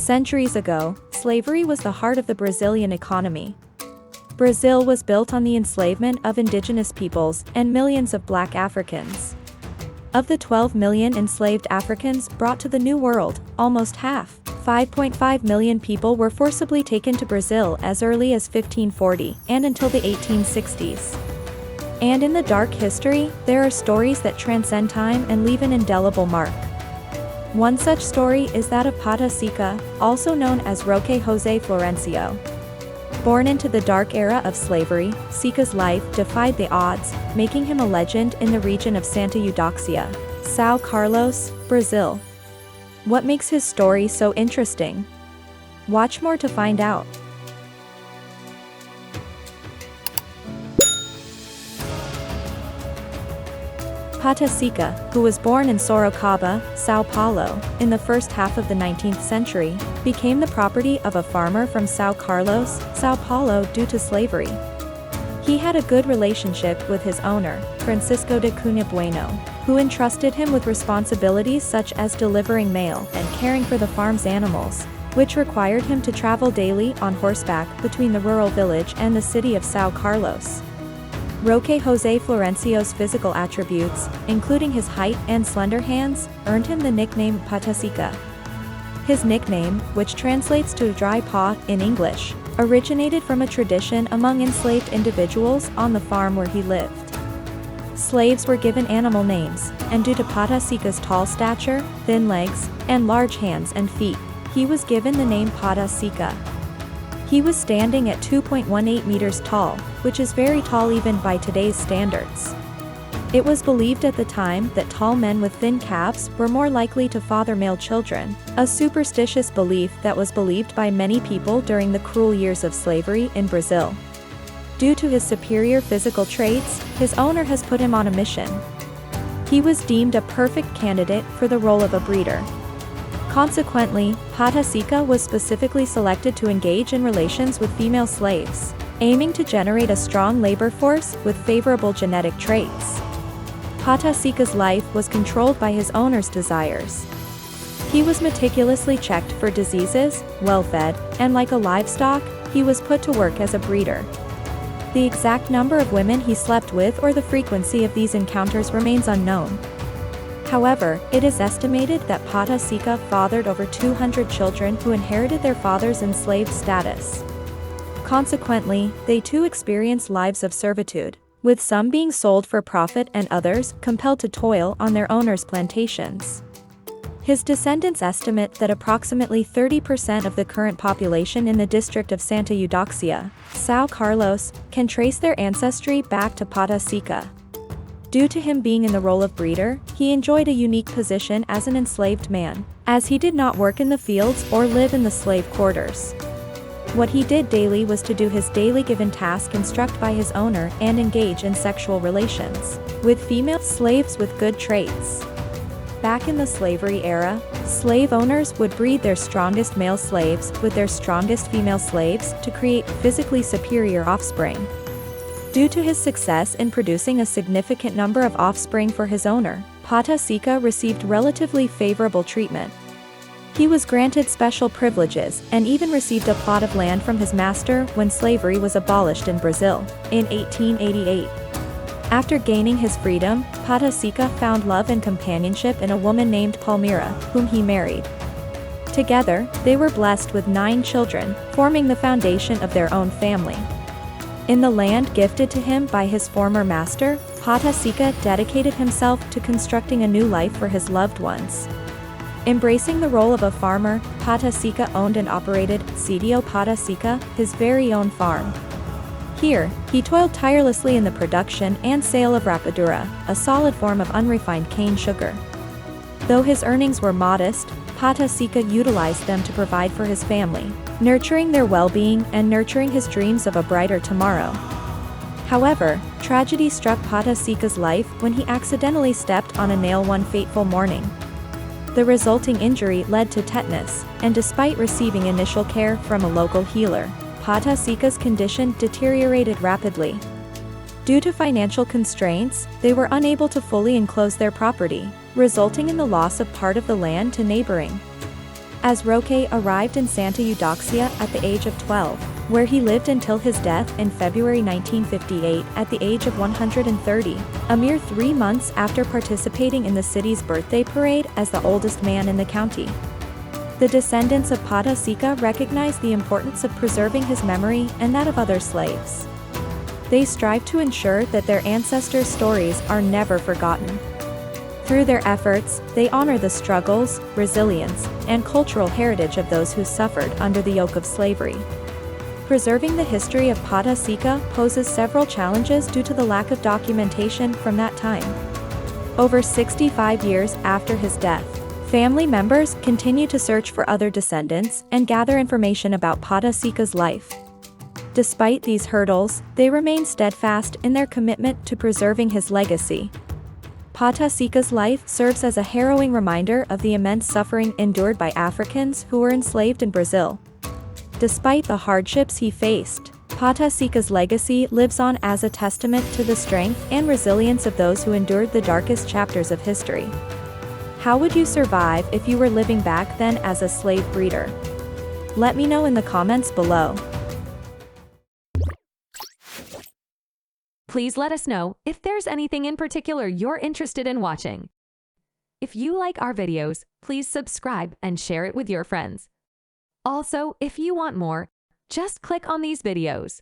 Centuries ago, slavery was the heart of the Brazilian economy. Brazil was built on the enslavement of indigenous peoples and millions of black Africans. Of the 12 million enslaved Africans brought to the New World, almost half, 5.5 million people were forcibly taken to Brazil as early as 1540 and until the 1860s. And in the dark history, there are stories that transcend time and leave an indelible mark. One such story is that of Pata Seca, also known as Roque José Florêncio. Born into the dark era of slavery, Sica's life defied the odds, making him a legend in the region of Santa Eudóxia, São Carlos, Brazil. What makes his story so interesting? Watch more to find out. Pata Seca, who was born in Sorocaba, São Paulo, in the first half of the 19th century, became the property of a farmer from São Carlos, São Paulo due to slavery. He had a good relationship with his owner, Francisco de Cunha Bueno, who entrusted him with responsibilities such as delivering mail and caring for the farm's animals, which required him to travel daily on horseback between the rural village and the city of São Carlos. Roque José Florêncio's physical attributes, including his height and slender hands, earned him the nickname Pata Seca. His nickname, which translates to dry paw in English, originated from a tradition among enslaved individuals on the farm where he lived. Slaves were given animal names, and due to Pata Seca's tall stature, thin legs, and large hands and feet, he was given the name Pata Seca. He was standing at 2.18 meters tall, which is very tall even by today's standards. It was believed at the time that tall men with thin calves were more likely to father male children, a superstitious belief that was believed by many people during the cruel years of slavery in Brazil. Due to his superior physical traits, his owner has put him on a mission. He was deemed a perfect candidate for the role of a breeder. Consequently, Pata Seca was specifically selected to engage in relations with female slaves, aiming to generate a strong labor force with favorable genetic traits. Pata Seca's life was controlled by his owner's desires. He was meticulously checked for diseases, well-fed, and like a livestock, he was put to work as a breeder. The exact number of women he slept with or the frequency of these encounters remains unknown. However, it is estimated that Pata Seca fathered over 200 children who inherited their father's enslaved status. Consequently, they too experienced lives of servitude, with some being sold for profit and others compelled to toil on their owners' plantations. His descendants estimate that approximately 30% of the current population in the district of Santa Eudóxia, São Carlos, can trace their ancestry back to Pata Seca. Due to him being in the role of breeder, he enjoyed a unique position as an enslaved man, as he did not work in the fields or live in the slave quarters. What he did daily was to do his daily given task instructed by his owner and engage in sexual relations with female slaves with good traits. Back in the slavery era, slave owners would breed their strongest male slaves with their strongest female slaves to create physically superior offspring. Due to his success in producing a significant number of offspring for his owner, Pata Seca received relatively favorable treatment. He was granted special privileges and even received a plot of land from his master when slavery was abolished in Brazil, in 1888. After gaining his freedom, Pata Seca found love and companionship in a woman named Palmira, whom he married. Together, they were blessed with 9 children, forming the foundation of their own family. In the land gifted to him by his former master, Pata Seca dedicated himself to constructing a new life for his loved ones. Embracing the role of a farmer, Pata Seca owned and operated Sítio Pata Seca, his very own farm. Here, he toiled tirelessly in the production and sale of rapadura, a solid form of unrefined cane sugar. Though his earnings were modest, Pata Seca utilized them to provide for his family, nurturing their well-being and nurturing his dreams of a brighter tomorrow. However, tragedy struck Pata Seca's life when he accidentally stepped on a nail one fateful morning. The resulting injury led to tetanus, and despite receiving initial care from a local healer, Pata Seca's condition deteriorated rapidly. Due to financial constraints, they were unable to fully enclose their property, resulting in the loss of part of the land to neighboring as Roque arrived in Santa Eudóxia at the age of 12, where he lived until his death in February 1958 at the age of 130, a mere 3 months after participating in the city's birthday parade as the oldest man in the county. The descendants of Pata Seca recognized the importance of preserving his memory and that of other slaves. They strive to ensure that their ancestors' stories are never forgotten. Through their efforts, they honor the struggles, resilience, and cultural heritage of those who suffered under the yoke of slavery. Preserving the history of Pata Seca poses several challenges due to the lack of documentation from that time. Over 65 years after his death, family members continue to search for other descendants and gather information about Pata Seca's life. Despite these hurdles, they remain steadfast in their commitment to preserving his legacy. Pata Seca's life serves as a harrowing reminder of the immense suffering endured by Africans who were enslaved in Brazil. Despite the hardships he faced, Pata Seca's legacy lives on as a testament to the strength and resilience of those who endured the darkest chapters of history. How would you survive if you were living back then as a slave breeder? Let me know in the comments below. Please let us know if there's anything in particular you're interested in watching. If you like our videos, please subscribe and share it with your friends. Also, if you want more, just click on these videos.